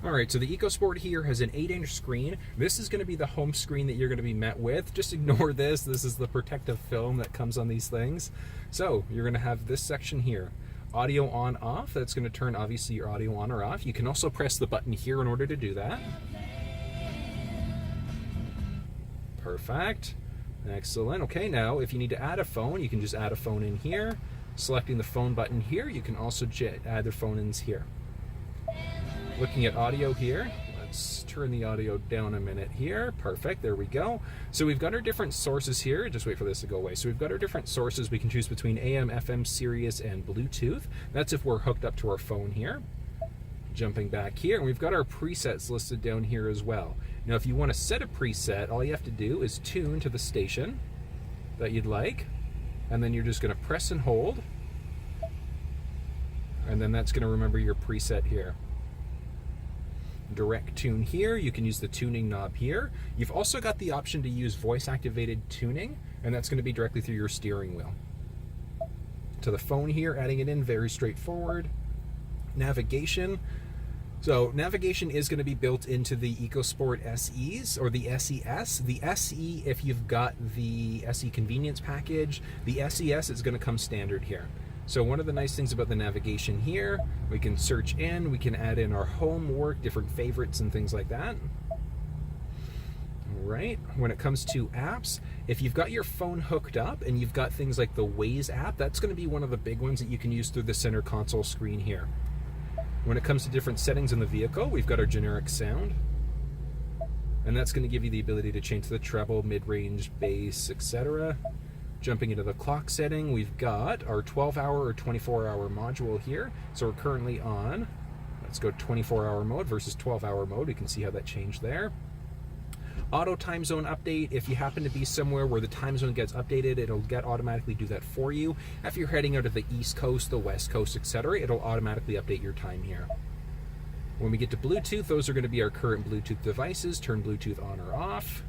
All right, so the EcoSport here has an 8-inch screen. This is going to be the home screen that you're going to be met with. Just ignore this. This is the protective film that comes on these things. So you're going to have this section here. Audio on, off. That's going to turn, obviously, your audio on or off. You can also press the button here in order to do that. Perfect. Excellent. Okay, now if you need to add a phone, you can just add a phone in here. Selecting the phone button here, you can also add the phone ins here. Looking at audio here, let's turn the audio down a minute here. Perfect, there we go. So we've got our different sources here. Just wait for this to go away. So we've got our different sources. We can choose between AM, FM, Sirius, and Bluetooth. That's if we're hooked up to our phone here. Jumping back here, and we've got our presets listed down here as well. Now if you want to set a preset, all you have to do is tune to the station that you'd like, and then you're just going to press and hold, and then that's going to remember your preset here. Direct tune here, you can use the tuning knob here. You've also got the option to use voice activated tuning, and that's going to be directly through your steering wheel. To the phone here, adding it in, very straightforward. Navigation. So navigation is going to be built into the EcoSport SEs or the SES. The SE, if you've got the SE convenience package, the SES is going to come standard here. So one of the nice things about the navigation here, we can search in, we can add in our homework, different favorites and things like that. All right, when it comes to apps, if you've got your phone hooked up and you've got things like the Waze app, that's going to be one of the big ones that you can use through the center console screen here. When it comes to different settings in the vehicle, we've got our generic sound, and that's going to give you the ability to change the treble, mid-range, bass, etc. Jumping into the clock setting, we've got our 12-hour or 24-hour module here. So we're currently on, let's go 24-hour mode versus 12-hour mode. We can see how that changed there. Auto time zone update, if you happen to be somewhere where the time zone gets updated, it'll automatically do that for you. If you're heading out to the East Coast, the West Coast, etc., it'll automatically update your time here. When we get to Bluetooth, those are going to be our current Bluetooth devices. Turn Bluetooth on or off.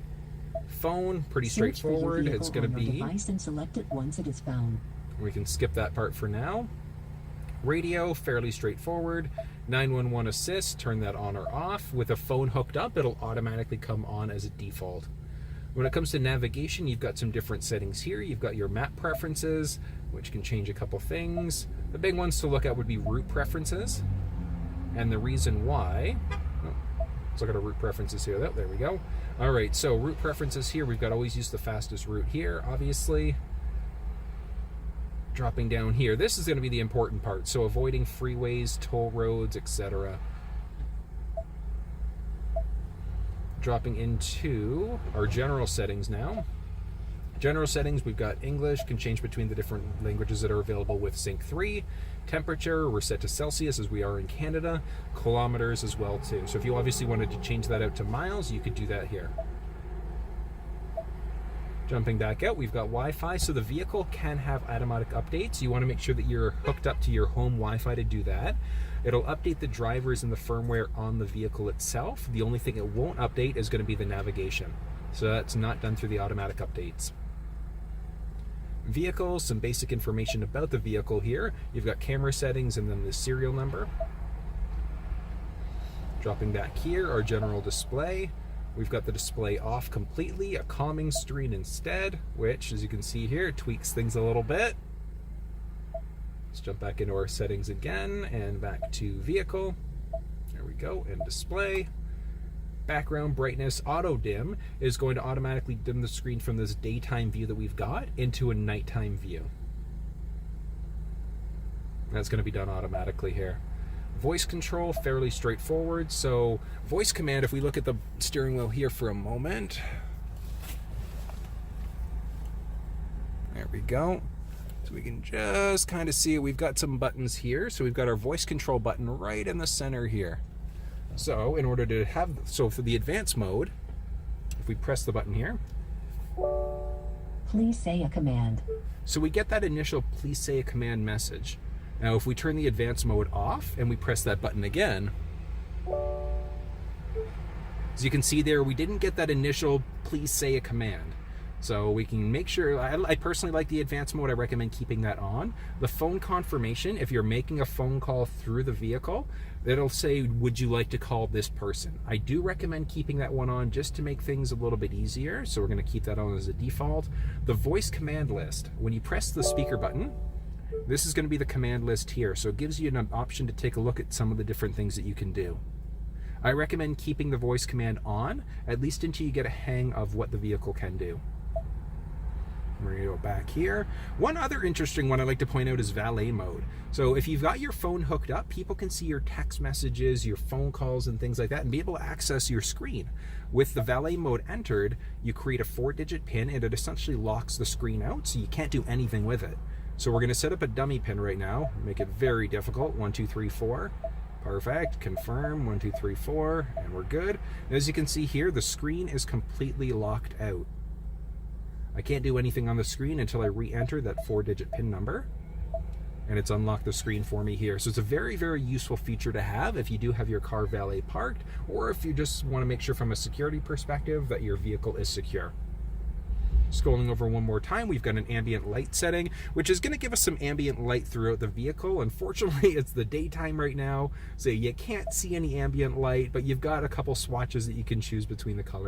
Phone, pretty straightforward. It's going to be device and select it once it is found. We can skip that part for now. Radio, fairly straightforward. 911 assist, turn that on or off. With a phone hooked up, it'll automatically come on as a default. When it comes to navigation, you've got some different settings here. You've got your map preferences, which can change a couple things. The big ones to look at would be route preferences. And the reason why, let's look at our route preferences here. There we go. All right, so route preferences here, we've got always use the fastest route here, obviously. Dropping down here, this is going to be the important part. So avoiding freeways, toll roads, etc. Dropping into our general settings now. General settings, we've got English, can change between the different languages that are available with Sync3. Temperature, we're set to Celsius as we are in Canada. Kilometers as well too. So if you obviously wanted to change that out to miles, you could do that here. Jumping back out, we've got Wi-Fi, so the vehicle can have automatic updates. You want to make sure that you're hooked up to your home Wi-Fi to do that. It'll update the drivers and the firmware on the vehicle itself. The only thing it won't update is going to be the navigation. So that's not done through the automatic updates. Vehicles, some basic information about the vehicle here. You've got camera settings and then the serial number. Dropping back here, our general display. We've got the display off completely, a calming screen instead, which, as you can see here, tweaks things a little bit. Let's jump back into our settings again and back to vehicle. There we go, and display. Background brightness auto dim is going to automatically dim the screen from this daytime view that we've got into a nighttime view. That's going to be done automatically here. Voice control, fairly straightforward. So voice command, if we look at the steering wheel here for a moment. There we go. So we can just kind of see it. We've got some buttons here. So we've got our voice control button right in the center here. So in order to have, so for the advanced mode, if we press the button here. Please say a command. So we get that initial please say a command message. Now if we turn the advanced mode off and we press that button again, as you can see there, we didn't get that initial please say a command. So we can make sure, I personally like the advanced mode. I recommend keeping that on. The phone confirmation, if you're making a phone call through the vehicle, it'll say, would you like to call this person? I do recommend keeping that one on just to make things a little bit easier. So we're gonna keep that on as a default. The voice command list, when you press the speaker button, this is gonna be the command list here. So it gives you an option to take a look at some of the different things that you can do. I recommend keeping the voice command on, at least until you get a hang of what the vehicle can do. We're going to go back here. One other interesting one I'd like to point out is Valet Mode. So if you've got your phone hooked up, people can see your text messages, your phone calls, and things like that, and be able to access your screen. With the Valet Mode entered, you create a 4-digit PIN, and it essentially locks the screen out, so you can't do anything with it. So we're going to set up a dummy PIN right now, make it very difficult, 1, 2, 3, 4. Perfect, confirm, 1, 2, 3, 4, and we're good. And as you can see here, the screen is completely locked out. I can't do anything on the screen until I re-enter that 4-digit PIN number, and it's unlocked the screen for me here. So it's a very, very useful feature to have if you do have your car valet parked, or if you just want to make sure from a security perspective that your vehicle is secure. Scrolling over one more time, we've got an ambient light setting, which is going to give us some ambient light throughout the vehicle. Unfortunately, it's the daytime right now, so you can't see any ambient light, but you've got a couple swatches that you can choose between the colors.